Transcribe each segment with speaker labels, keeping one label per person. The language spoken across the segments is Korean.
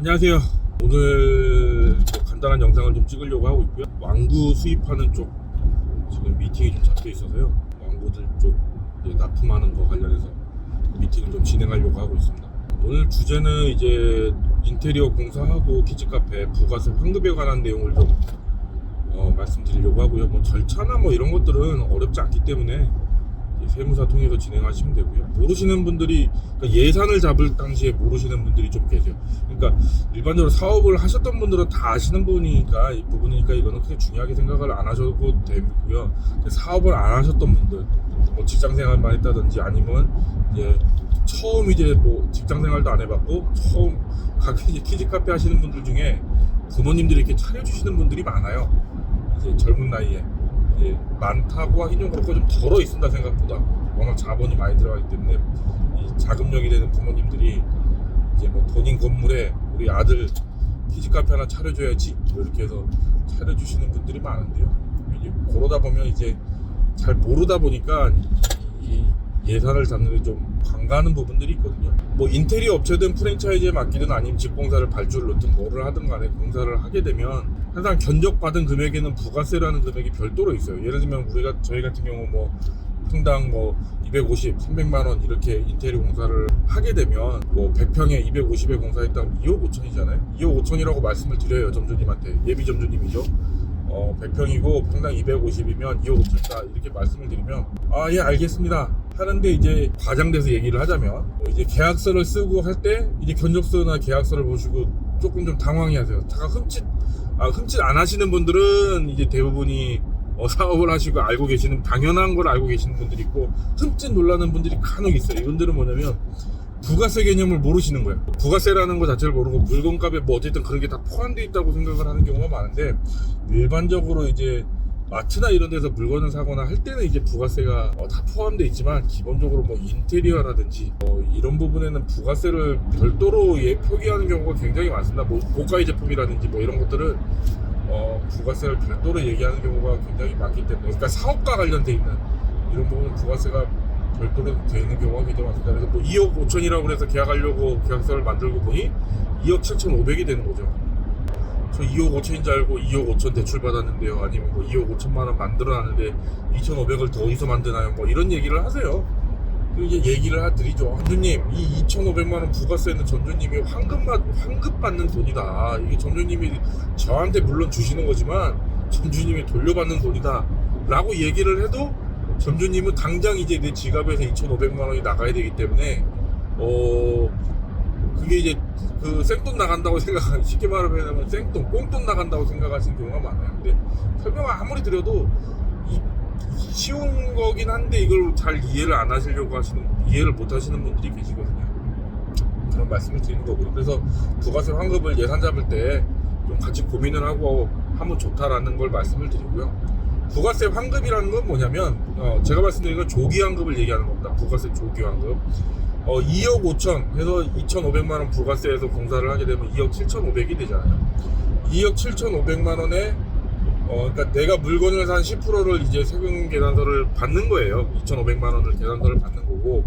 Speaker 1: 안녕하세요. 오늘 간단한 영상을 좀 찍으려고 하고 있고요. 왕구 수입하는 쪽 지금 미팅이 좀 잡혀 있어서요. 왕구들 쪽 납품하는 거 관련해서 미팅을 좀 진행하려고 하고 있습니다. 오늘 주제는 이제 인테리어 공사하고 키즈카페 부가세 환급에 관한 내용을 좀 말씀드리려고 하고요. 뭐 절차나 뭐 이런 것들은 어렵지 않기 때문에 세무사 통해서 진행하시면 되고요. 모르시는 분들이, 그러니까 예산을 잡을 당시에 모르시는 분들이 좀 계세요. 그러니까 일반적으로 사업을 하셨던 분들은 다 아시는 부분이니까 이거는 크게 중요하게 생각을 안 하셔도 되고요. 사업을 안 하셨던 분들, 뭐 직장생활만 했다든지 아니면 이제 처음 뭐 직장생활도 안 해봤고 처음 가게 이제 키즈카페 하시는 분들 중에 부모님들이 이렇게 차려주시는 분들이 많아요. 이제 젊은 나이에. 많다고 하긴 좀 그렇고 좀 덜어 있습니다. 생각보다 워낙 자본이 많이 들어가기 때문에 이 자금력이 되는 부모님들이 이제 뭐 본인 건물에 우리 아들 키즈카페 하나 차려줘야지 이렇게 해서 차려주시는 분들이 많은데요. 이제 그러다 보면 이제 잘 모르다 보니까 이 예산을 잡는 데 좀 관가하는 부분들이 있거든요. 뭐 인테리어 업체든 프랜차이즈에 맡기든 아니면 집공사를 발주를 넣든 뭐를 하든 간에 공사를 하게 되면 항상 견적받은 금액에는 부가세라는 금액이 별도로 있어요. 예를 들면 저희 같은 경우 뭐 평당 뭐 250, 300만 원 이렇게 인테리어 공사를 하게 되면 뭐 100평에 250에 공사했다면 2억 5천이잖아요. 2억 5천이라고 말씀을 드려요. 점주님한테. 예비 점주님이죠. 100평이고 평당 250이면 2억 5천이다 이렇게 말씀을 드리면 예 알겠습니다 하는데, 이제 과장돼서 얘기를 하자면 이제 계약서를 쓰고 할 때 이제 견적서나 계약서를 보시고 조금 좀 당황해 하세요. 잠깐 흠칫 안 하시는 분들은 이제 대부분이 사업을 하시고 알고 계시는, 당연한 걸 알고 계시는 분들이 있고, 흠칫 놀라는 분들이 간혹 있어요. 이분들은 뭐냐면 부가세 개념을 모르시는 거예요. 부가세라는 거 자체를 모르고 물건값에 뭐 어쨌든 그런 게 다 포함되어 있다고 생각을 하는 경우가 많은데, 일반적으로 이제 마트나 이런 데서 물건을 사거나 할 때는 이제 부가세가 다 포함되어 있지만, 기본적으로 뭐 인테리어라든지 이런 부분에는 부가세를 별도로 표기하는 경우가 굉장히 많습니다. 뭐 고가의 제품이라든지 뭐 이런 것들은 부가세를 별도로 얘기하는 경우가 굉장히 많기 때문에, 그러니까 사업과 관련돼 있는 이런 부분은 부가세가 별도로 되어 있는 경우가 굉장히 많습니다. 그래서 뭐 2억 5천이라고 해서 계약하려고 계약서를 만들고 보니 2억 7,500이 되는 거죠. 저 2억 5천인 줄 알고 2억 5천 대출 받았는데요. 아니면 뭐 2억 5천만 원 만들어놨는데 2,500을 더 어디서 만드나요? 뭐 이런 얘기를 하세요. 이제 얘기를 드리죠. 점주님, 이 2,500만 원 부가세는 점주님이 환급 받는 돈이다. 이게 점주님이 저한테 물론 주시는 거지만 점주님이 돌려받는 돈이다 라고 얘기를 해도, 점주님은 당장 이제 내 지갑에서 2,500만 원이 나가야 되기 때문에 그게 이제 그 생돈 나간다고 생각하는, 쉽게 말하면 생돈, 꽁돈 나간다고 생각하시는 경우가 많아요. 근데 설명을 아무리 드려도 쉬운 거긴 한데 이걸 잘 이해를 못 하시는 분들이 계시거든요. 그런 말씀을 드리는 거고요. 그래서 부가세 환급을 예산 잡을 때 좀 같이 고민을 하고 하면 좋다라는 걸 말씀을 드리고요. 부가세 환급이라는 건 뭐냐면 제가 말씀드린 건 조기 환급을 얘기하는 겁니다. 부가세 조기 환급. 2억 5천 해서 2,500만 원 부가세에서 공사를 하게 되면 2억 7,500이 되잖아요. 2억 7,500만 원에 그러니까 내가 물건을 산 10%를 이제 세금 계산서를 받는 거예요. 2,500만 원을 계산서를 받는 거고,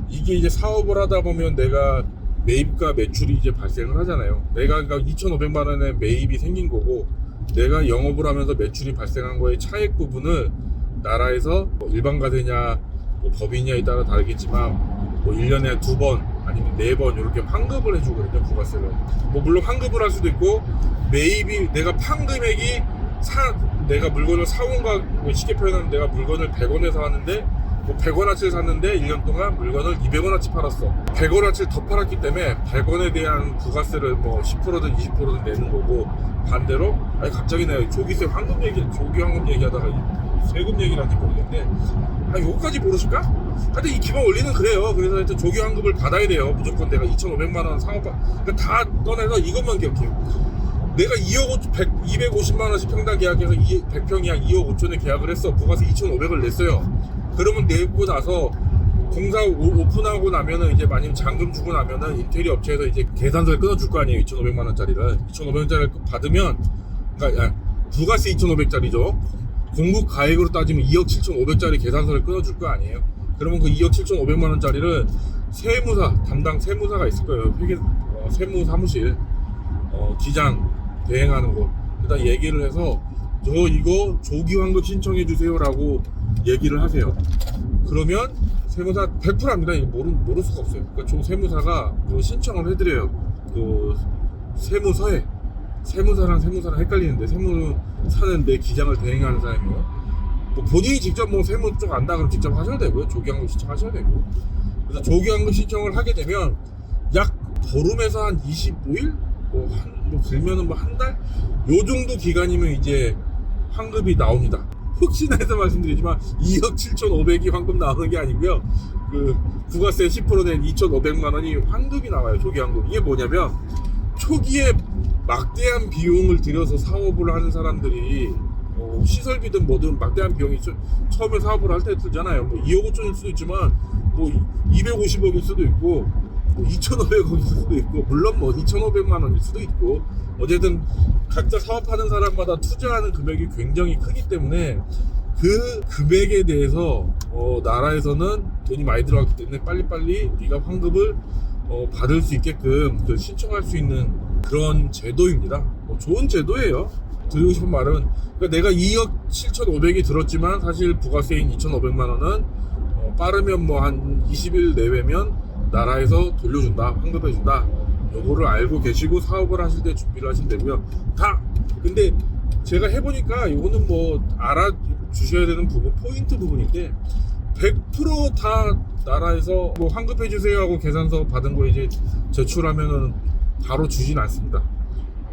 Speaker 1: 이게 이제 사업을 하다 보면 내가 매입과 매출이 이제 발생을 하잖아요. 내가 그러니까 2,500만 원의 매입이 생긴 거고, 내가 영업을 하면서 매출이 발생한 거의 차액 부분을 나라에서 뭐 일반가세냐 뭐 법인냐에 따라 다르겠지만 뭐 1년에 2번 아니면 4번 이렇게 환급을 해주거든요. 부가세를 뭐 물론 환급을 할 수도 있고, 매입이 내가 판 금액이 내가 물건을 사온 거, 쉽게 표현하면 내가 물건을 100원에 사왔는데 뭐 100원어치를 샀는데 1년 동안 물건을 200원어치 팔았어. 100원어치를 더 팔았기 때문에 100원에 대한 부가세를 뭐 10%든 20%든 내는 거고, 반대로 갑자기 내가 조기 환급 얘기하다가 세금 얘기라는지 모르겠는데 요거까지 모르실까? 하여튼 이 기본 원리는 그래요. 그래서 하여튼 조기 환급을 받아야 돼요. 무조건 내가 2,500만 원 그러니까 다 떠나서 이것만 기억해요. 내가 250만 원씩 평당 계약해서 100평이 한 2억 5천에 계약을 했어. 부가세 2,500을 냈어요. 그러면 내고 나서 공사 오픈하고 나면은 이제 만약 잔금 주고 나면은 인테리어 업체에서 이제 계산서를 끊어줄 거 아니에요. 2,500만 원짜리를 2,500원짜리를 받으면, 그러니까 부가세 2,500짜리죠. 공급 가액으로 따지면 2억 7,500짜리 계산서를 끊어줄 거 아니에요. 그러면 그 2억 7,500만 원짜리를 담당 세무사가 있을 거예요. 세무사무실 기장 대행하는 곳 일단 얘기를 해서 저 이거 조기 환급 신청해 주세요라고 얘기를 하세요. 그러면 세무사 100%입니다. 이거 모를 수가 없어요. 그러니까 세무사가 그 신청을 해드려요. 그 세무서에 세무사랑 헷갈리는데 세무사는 내 기장을 대행하는 사람이고 뭐 본인이 직접 뭐 세무 쪽 안다 그러면 직접 하셔야 되고요. 조기환급 신청하셔야 되고 그래서 조기환급 신청을 하게 되면 약 보름에서 한 25일 뭐 길면은 뭐 한 달 요 정도 기간이면 이제 환급이 나옵니다. 혹시나 해서 말씀드리지만 2억 7,500이 환급 나오는 게 아니고요. 그 부가세 10% 낸 2,500만 원이 환급이 나와요. 조기환급. 이게 뭐냐면 초기에 막대한 비용을 들여서 사업을 하는 사람들이 시설비든 뭐든 막대한 비용이 처음에 사업을 할 때 들잖아요. 뭐 2억 5천일 수도 있지만 뭐 250억일 수도 있고 뭐 2,500억일 수도 있고 물론 뭐 2,500만 원일 수도 있고 어쨌든 각자 사업하는 사람마다 투자하는 금액이 굉장히 크기 때문에 그 금액에 대해서 나라에서는 돈이 많이 들어갔기 때문에 빨리빨리 네가 환급을 받을 수 있게끔 신청할 수 있는 그런 제도입니다. 좋은 제도예요. 드리고 싶은 말은 그러니까 내가 2억 7,500이 들었지만 사실 부가세인 2,500만 원은 빠르면 뭐 한 20일 내외면 나라에서 돌려준다, 환급해준다. 요거를 알고 계시고 사업을 하실 때 준비를 하시면 되고요. 근데 제가 해보니까 이거는 뭐 알아주셔야 되는 부분, 포인트 부분인데 100% 다 나라에서 뭐 환급해주세요 하고 계산서 받은 거 이제 제출하면은 바로 주진 않습니다.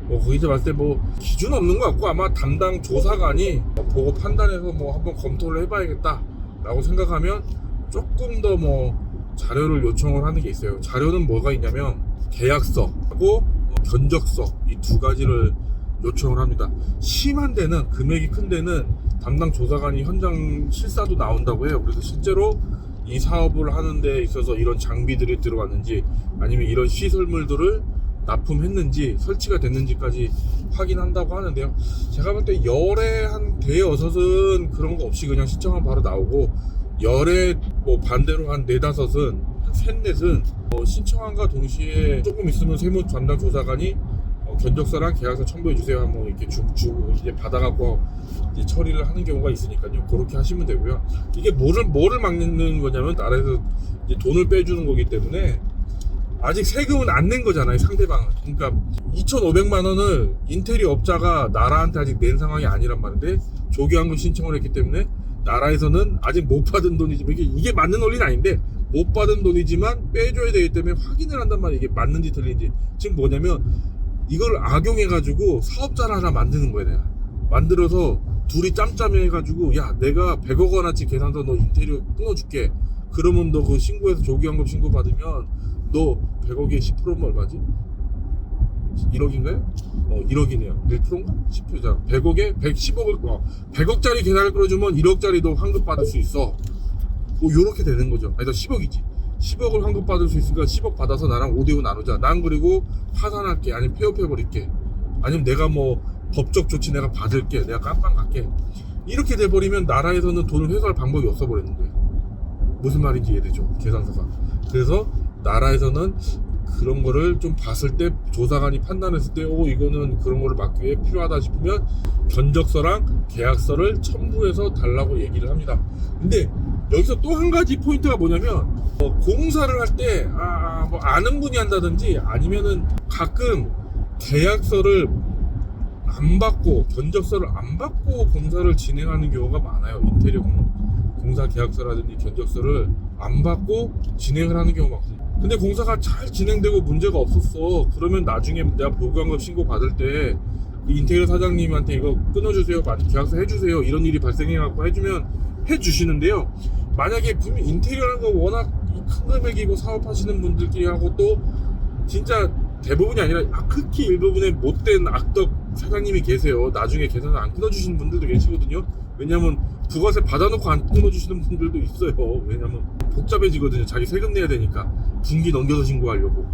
Speaker 1: 거기 이제 봤을 때 뭐 기준 없는 것 같고 아마 담당 조사관이 보고 판단해서 뭐 한번 검토를 해봐야겠다 라고 생각하면 조금 더 뭐 자료를 요청을 하는 게 있어요. 자료는 뭐가 있냐면 계약서하고 견적서 이 두 가지를 요청을 합니다. 심한 데는 금액이 큰 데는 담당 조사관이 현장 실사도 나온다고 해요. 그래서 실제로 이 사업을 하는 데 있어서 이런 장비들이 들어왔는지 아니면 이런 시설물들을 납품했는지 설치가 됐는지까지 확인한다고 하는데요. 제가 볼 때 열에 한 대여섯은 그런 거 없이 그냥 신청하면 바로 나오고 열에 뭐 반대로 한 네다섯은 한 셋넷은 신청한과 동시에 조금 있으면 세무 담당 조사관이 견적서랑 계약서 첨부해 주세요 한번 이렇게 이제 받아갖고 이제 처리를 하는 경우가 있으니까요. 그렇게 하시면 되고요. 이게 뭐를 막는 거냐면 나라에서 이제 돈을 빼주는 거기 때문에 아직 세금은 안 낸 거잖아요, 상대방은. 그러니까 2,500만 원을 인테리어 업자가 나라한테 아직 낸 상황이 아니란 말인데 조기환급 신청을 했기 때문에 나라에서는 아직 못 받은 돈이지만 이게 맞는 논리는 아닌데 못 받은 돈이지만 빼줘야 되기 때문에 확인을 한단 말이에요. 이게 맞는지 틀린지. 지금 뭐냐면 이걸 악용해가지고 사업자를 하나 만드는 거야. 내가 만들어서 둘이 짬짬해가지고 야 내가 100억 원어치 계산서 너 인테리어 끊어줄게. 그러면 너 그 신고해서 조기환급 신고 받으면 너 100억에 10%면 얼마지? 1억인가요? 1억이네요. 1%인가? 10%잖아. 100억에 110억을 100억짜리 계산을 끌어주면 1억짜리 너 환급 받을 수 있어. 뭐 요렇게 되는 거죠. 아니 너 10억이지. 10억을 환급 받을 수 있으니까 10억 받아서 나랑 5대5 나누자. 난 그리고 파산할게. 아니면 폐업해버릴게. 아니면 내가 뭐 법적 조치 내가 받을게. 내가 깜빵 갈게. 이렇게 돼버리면 나라에서는 돈을 회수할 방법이 없어버리는 거예요. 무슨 말인지 이해되죠? 계산서가. 그래서 나라에서는 그런 거를 좀 봤을 때 조사관이 판단했을 때 이거는 그런 거를 막기 위해 필요하다 싶으면 견적서랑 계약서를 첨부해서 달라고 얘기를 합니다. 근데 여기서 또 한 가지 포인트가 뭐냐면 공사를 할 때 뭐 아는 분이 한다든지 아니면은 가끔 계약서를 안 받고 견적서를 안 받고 공사를 진행하는 경우가 많아요. 인테리어 공사 계약서라든지 견적서를 안 받고 진행을 하는 경우가 많거든요. 근데 공사가 잘 진행되고 문제가 없었어. 그러면 나중에 내가 보강급 신고 받을 때 인테리어 사장님한테 이거 끊어주세요, 계약서 해주세요 이런 일이 발생해갖고 해주면 해주시는데요. 만약에 분명 인테리어라는 거 워낙 큰 금액이고 사업하시는 분들끼리 하고 또 진짜 대부분이 아니라 극히 일부분의 못된 악덕 사장님이 계세요. 나중에 계산을 안 끊어주시는 분들도 계시거든요. 왜냐면 부가세 받아놓고 안 끊어주시는 분들도 있어요. 왜냐면 복잡해지거든요. 자기 세금 내야 되니까 분기 넘겨서 신고하려고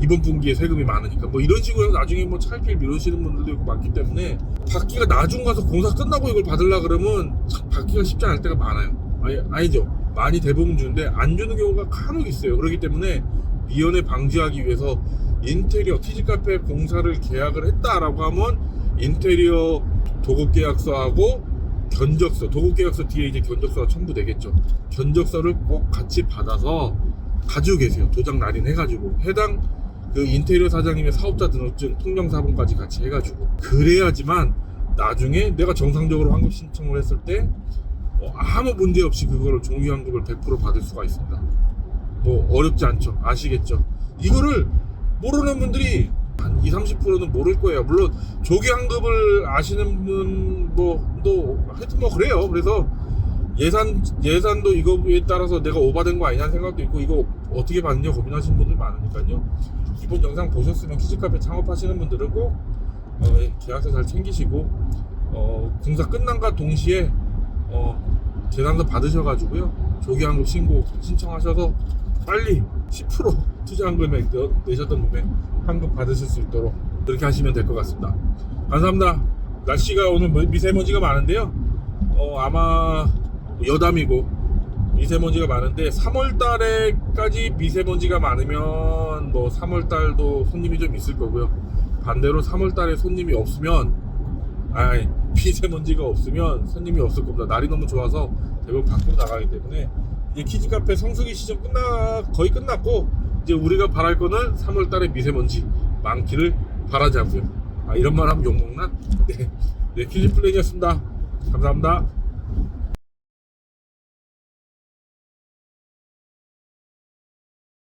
Speaker 1: 이번 분기에 세금이 많으니까 뭐 이런 식으로 해서 나중에 뭐 차일피일 미루시는 분들도 있고 많기 때문에 받기가 나중 가서 공사 끝나고 이걸 받으려 그러면 받기가 쉽지 않을 때가 많아요. 아니죠. 많이 대부분 주는데 안 주는 경우가 간혹 있어요. 그렇기 때문에 미연에 방지하기 위해서 인테리어 키즈카페 공사를 계약을 했다라고 하면 인테리어 도급계약서하고 견적서, 도급계약서 뒤에 이제 견적서가 첨부되겠죠. 견적서를 꼭 같이 받아서 가지고 계세요. 도장 날인해가지고 해당 그 인테리어 사장님의 사업자 등록증, 통정사본까지 같이 해가지고 그래야지만 나중에 내가 정상적으로 환급 신청을 했을 때 아무 문제 없이 그거를 종이 환급을 100% 받을 수가 있습니다. 뭐 어렵지 않죠. 아시겠죠? 이거를 모르는 분들이 한 20-30%는 모를 거예요. 물론 조기 환급을 아시는 분도 하여튼 뭐 그래요. 그래서 예산도 이거에 따라서 내가 오바된 거 아니냐는 생각도 있고 이거 어떻게 받느냐 고민하시는 분들 많으니까요. 이번 영상 보셨으면 키즈카페 창업하시는 분들은 꼭 계약서 잘 챙기시고 공사 끝난과 동시에 계산서 받으셔가지고요 조기 환급 신고 신청하셔서 빨리 10% 투자한 금액 내셨던 금액 환급 받으실 수 있도록 그렇게 하시면 될 것 같습니다. 감사합니다. 날씨가 오늘 미세먼지가 많은데요. 아마 여담이고 미세먼지가 많은데 3월달에까지 미세먼지가 많으면 뭐 3월달도 손님이 좀 있을 거고요. 반대로 3월달에 손님이 없으면 미세먼지가 없으면 손님이 없을 겁니다. 날이 너무 좋아서 대부분 밖으로 나가기 때문에 이제 키즈카페 성수기 시즌 거의 끝났고 이제 우리가 바랄 거는 3월달에 미세먼지 많기를 바라자고요. 이런 말 하면 욕먹나? 네, 키즈플랜이었습니다. 감사합니다.